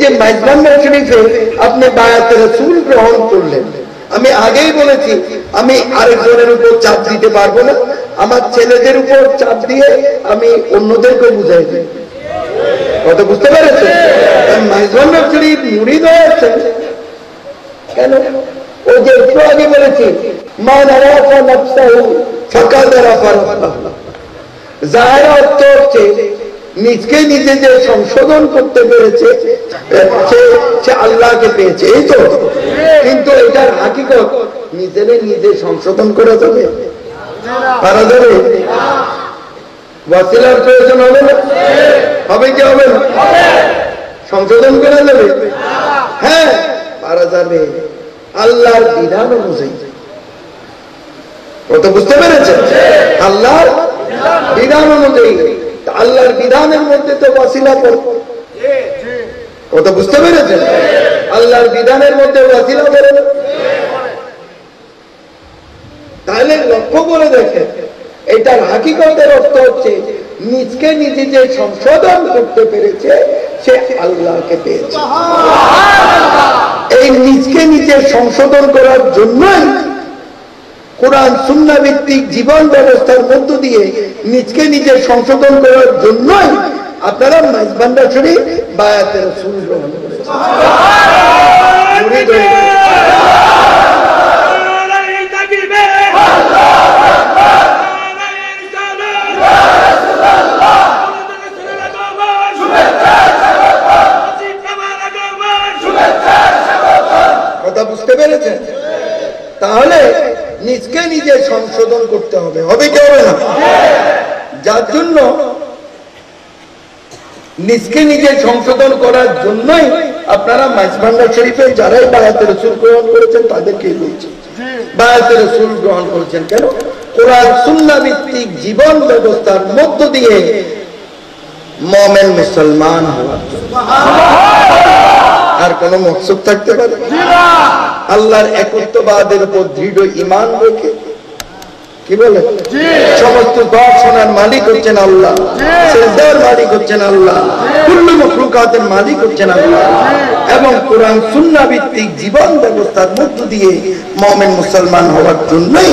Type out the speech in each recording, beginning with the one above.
যে মাইজবান্ডার শরীফে আপনি বায়াতে রাসূল গ্রহণ করলেন, আমি আগেই বলেছি আমি আরেকজনের উপর চাপ দিতে পারবো না, আমার ছেলেদের উপর চাপ দিয়ে আমি অন্যদেরকে বুঝাই দিই। কথা বুঝতে পেরেছেন? মাইজবান্ডার শরীফ মুরিদ হয়েছে কেন? ও যে একটু আগে বলেছি মান আরাফা নাফসাহু ফাকাদ আরাফা রাব্বাহু, যারা অর্থ হচ্ছে নিজকে নিজে যে সংশোধন করতে পেরেছে সে আল্লাহকে পেয়েছে, এই তো। কিন্তু এটার হাকিকত নিজেরে নিজে সংশোধন করা যাবে? পারা যাবে? ওয়াসিলার প্রয়োজন হবে না? হবে কি হবে না? সংশোধন করা যাবে? হ্যাঁ, পারা যাবে আল্লাহর বিধান অনুযায়ী। কত বুঝতে পেরেছেন? আল্লাহর বিধান অনুযায়ী। আল্লাহর বিধানের মধ্যে তো ওয়াসিলা পড়ে। কত বুঝতে পেরেছেন? আল্লাহর বিধানের মধ্যে ওয়াসিলা পড়ে। তাহলে লক্ষ্য করে দেখেন, এটার হাকিকতের অর্থ হচ্ছে নিজকে নিজে যে সংশোধন করতে পেরেছে সে আল্লাহকে পেয়েছে। এই নিজকে নিজে সংশোধন করার জন্যই কোরআন সুন্নাহ ভিত্তিক জীবন ব্যবস্থার মধ্য দিয়ে নিজকে নিজে সংশোধন করার জন্যই আপনারা মাইজবান্ডার শরীফ বায়াতে রাসূল গ্রহণ করেছেন। কথা বুঝতে পেরেছেন? তাহলে নিজকে নিজে সংশোধন করতে হবে, হবে কি হবে না? যার জন্য নিজকে নিজে সংশোধন করার জন্যই আপনারা মাইজবান্ডার শরীফে যারাই বায়াতে রাসূল গ্রহণ করেছেন তাদেরকেই বলছেন বায়াতে রাসূল গ্রহণ করেছেন কেন? কোরআন সুন্নাহ ভিত্তিক জীবন ব্যবস্থার মধ্য দিয়ে মুমিন মুসলমান হওয়ার জন্য। আর কোন মকসদ থাকতে পারে? আল্লাহর একত্ববাদের উপর দৃঢ় ঈমান রেখে, কি বলে, সমস্ত উপাসনার মালিক হচ্ছেন আল্লাহ, সিজদার মালিক হচ্ছেন আল্লাহ, কুল্লু মাখলুকাতের মালিক হচ্ছেন আল্লাহ, এবং কোরআন সুন্নাহ ভিত্তিক জীবন ব্যবস্থার মধ্য দিয়ে মুমিন মুসলমান হওয়ার জন্যই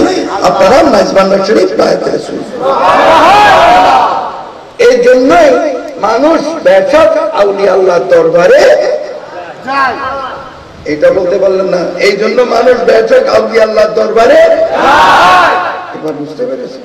আপনারা মাইজবান্ডার শরীফ বায়াতে রাসূল। এই জন্যই মানুষ বেশক আউলিয়া আল্লাহর দরবারে যায়। এটা বলতে পারলেন না? এই জন্য মানুষ বেশক আউলিয়া আল্লাহর দরবারে যায়। এবার বুঝতে পেরেছেন?